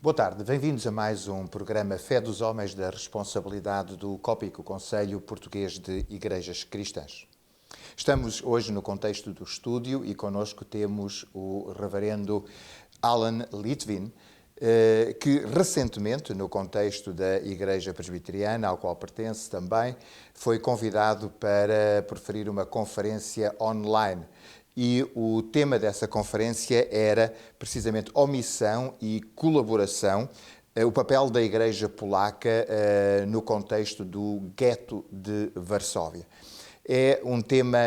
Boa tarde, bem-vindos a mais um programa Fé dos Homens da responsabilidade do COPIC, o Conselho Português de Igrejas Cristãs. Estamos hoje no contexto do estúdio e connosco temos o reverendo Alan Litvin, que recentemente, no contexto da Igreja Presbiteriana, ao qual pertence também, foi convidado para proferir uma conferência online. E o tema dessa conferência era precisamente omissão e colaboração, o papel da Igreja Polaca no contexto do gueto de Varsóvia. É um tema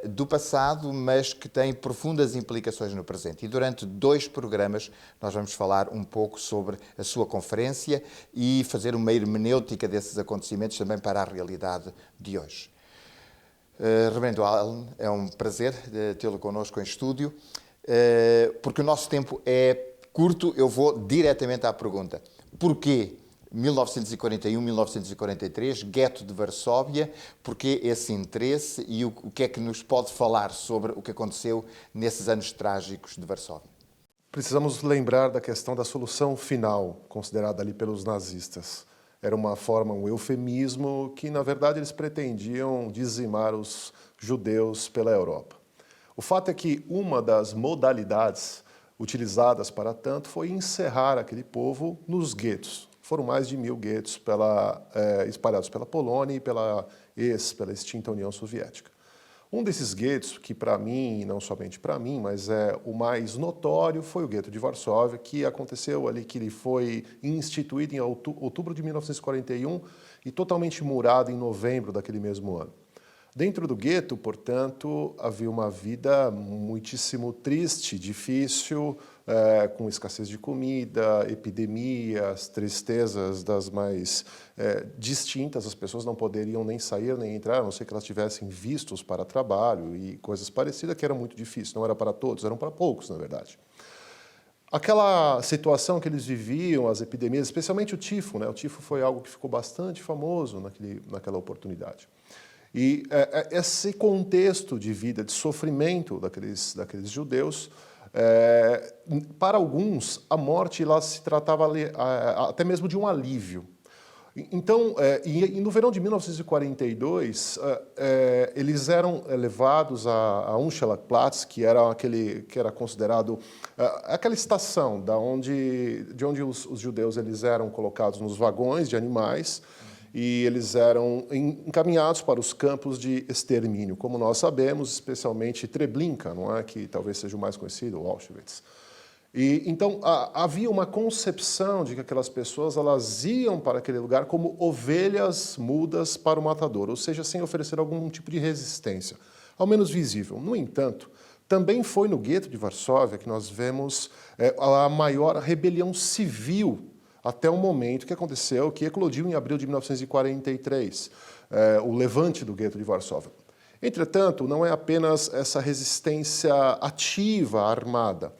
do passado, mas que tem profundas implicações no presente. E durante 2 programas nós vamos falar um pouco sobre a sua conferência e fazer uma hermenêutica desses acontecimentos também para a realidade de hoje. Reverendo Alan, é um prazer tê-lo connosco em estúdio. Porque o nosso tempo é curto, eu vou diretamente à pergunta. Porquê 1941, 1943, gueto de Varsóvia? Porquê esse interesse e o que é que nos pode falar sobre o que aconteceu nesses anos trágicos de Varsóvia? Precisamos lembrar da questão da solução final, considerada ali pelos nazistas. Era uma forma, um eufemismo que, na verdade, eles pretendiam dizimar os judeus pela Europa. O fato é que uma das modalidades utilizadas para tanto foi encerrar aquele povo nos guetos. Foram mais de 1000 guetos espalhados pela Polônia e pela extinta União Soviética. Um desses guetos, que para mim, e não somente para mim, mas é o mais notório, foi o gueto de Varsóvia, que aconteceu ali, que ele foi instituído em outubro de 1941 e totalmente murado em novembro daquele mesmo ano. Dentro do gueto, portanto, havia uma vida muitíssimo triste, difícil, com escassez de comida, epidemias, tristezas das mais distintas. As pessoas não poderiam nem sair nem entrar, a não ser que elas tivessem vistos para trabalho e coisas parecidas, que era muito difícil. Não era para todos, eram para poucos, na verdade. Aquela situação que eles viviam, as epidemias, especialmente o tifo, né? O tifo foi algo que ficou bastante famoso naquela oportunidade. E esse contexto de vida, de sofrimento daqueles judeus, para alguns, a morte lá se tratava até mesmo de um alívio. Então, no verão de 1942, eles eram levados a Unschelagplatz, que era considerado aquela estação de onde os judeus eles eram colocados nos vagões de animais, e eles eram encaminhados para os campos de extermínio, como nós sabemos, especialmente Treblinka, não é? Que talvez seja o mais conhecido, ou Auschwitz. E, então, havia uma concepção de que aquelas pessoas elas iam para aquele lugar como ovelhas mudas para o matador, ou seja, sem oferecer algum tipo de resistência, ao menos visível. No entanto, também foi no gueto de Varsóvia que nós vemos a maior rebelião civil até o momento que aconteceu, que eclodiu em abril de 1943, o levante do gueto de Varsóvia. Entretanto, não é apenas essa resistência ativa, armada.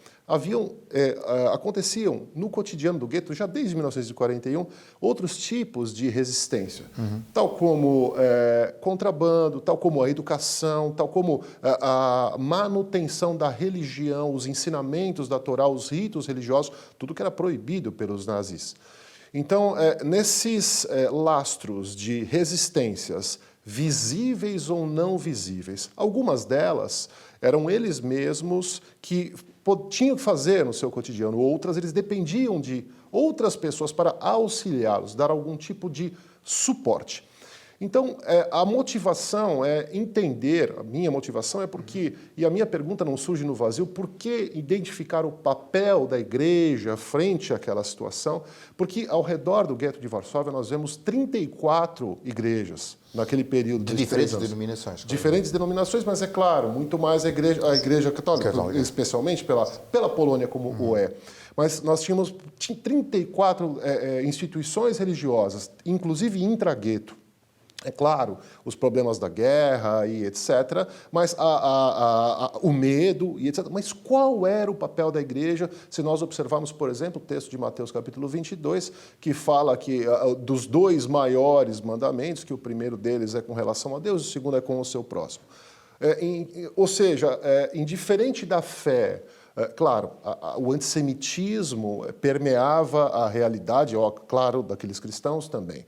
Aconteciam no cotidiano do gueto, já desde 1941, outros tipos de resistência, tal como contrabando, tal como a educação, tal como a manutenção da religião, os ensinamentos da Torá, os ritos religiosos, tudo que era proibido pelos nazis. Então, nesses lastros de resistências, visíveis ou não visíveis, algumas delas eram eles mesmos que tinham que fazer no seu cotidiano, outras eles dependiam de outras pessoas para auxiliá-los, dar algum tipo de suporte. Então, a motivação é entender, a minha motivação é porque, e a minha pergunta não surge no vazio, por que identificar o papel da igreja frente àquela situação? Porque ao redor do gueto de Varsóvia nós vemos 34 igrejas naquele período de diferentes denominações. Claro. Diferentes denominações, mas é claro, muito mais a igreja católica, especialmente pela Polônia como o é. Mas nós tínhamos 34 instituições religiosas, inclusive intra-gueto. É claro, os problemas da guerra e etc., mas o medo e etc. Mas qual era o papel da igreja se nós observarmos, por exemplo, o texto de Mateus capítulo 22, que fala que dos 2 maiores mandamentos, que o primeiro deles é com relação a Deus e o segundo é com o seu próximo. Ou seja, indiferente da fé, Claro, o antissemitismo permeava a realidade, claro, daqueles cristãos também.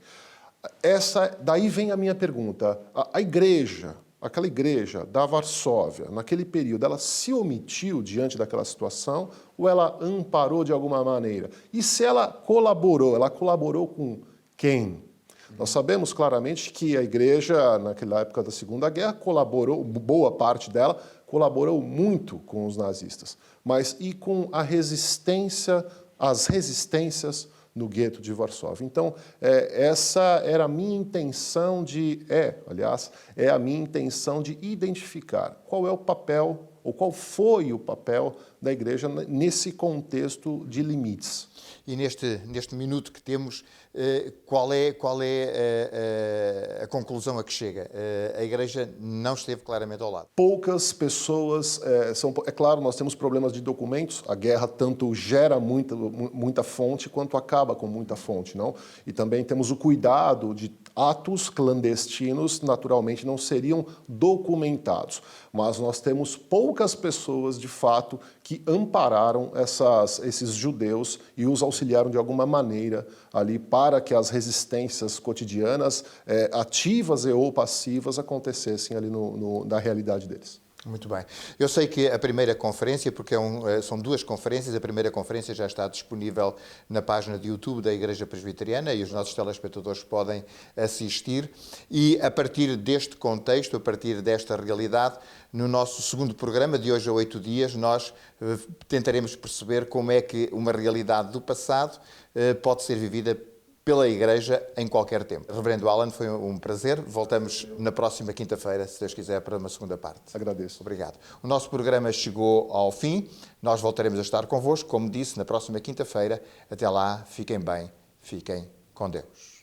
Daí vem a minha pergunta. A igreja, aquela igreja da Varsóvia, naquele período, ela se omitiu diante daquela situação ou ela amparou de alguma maneira? E se ela colaborou com quem? Nós sabemos claramente que a igreja, naquela época da Segunda Guerra, boa parte dela colaborou muito com os nazistas. Mas e com as resistências no gueto de Varsóvia? Então, essa era a minha intenção é a minha intenção de identificar qual é o papel, ou qual foi o papel da igreja nesse contexto de limites. E neste minuto que temos, qual é a conclusão a que chega? A Igreja não esteve claramente ao lado. Poucas pessoas, é claro, nós temos problemas de documentos, a guerra tanto gera muita fonte quanto acaba com muita fonte, não? E também temos o cuidado de atos clandestinos, naturalmente não seriam documentados, mas nós temos poucas pessoas, de fato, que ampararam esses judeus e os auxiliaram de alguma maneira ali para que as resistências cotidianas, ativas e ou passivas, acontecessem ali na realidade deles. Muito bem. Eu sei que a primeira conferência, porque são duas conferências, a primeira conferência já está disponível na página de YouTube da Igreja Presbiteriana e os nossos telespectadores podem assistir. E a partir deste contexto, a partir desta realidade, no nosso segundo programa, de hoje a 8 dias, nós tentaremos perceber como é que uma realidade do passado pode ser vivida pela Igreja em qualquer tempo. Reverendo Alan, foi um prazer. Voltamos na próxima quinta-feira, se Deus quiser, para uma segunda parte. Agradeço. Obrigado. O nosso programa chegou ao fim. Nós voltaremos a estar convosco, como disse, na próxima quinta-feira. Até lá, fiquem bem, fiquem com Deus.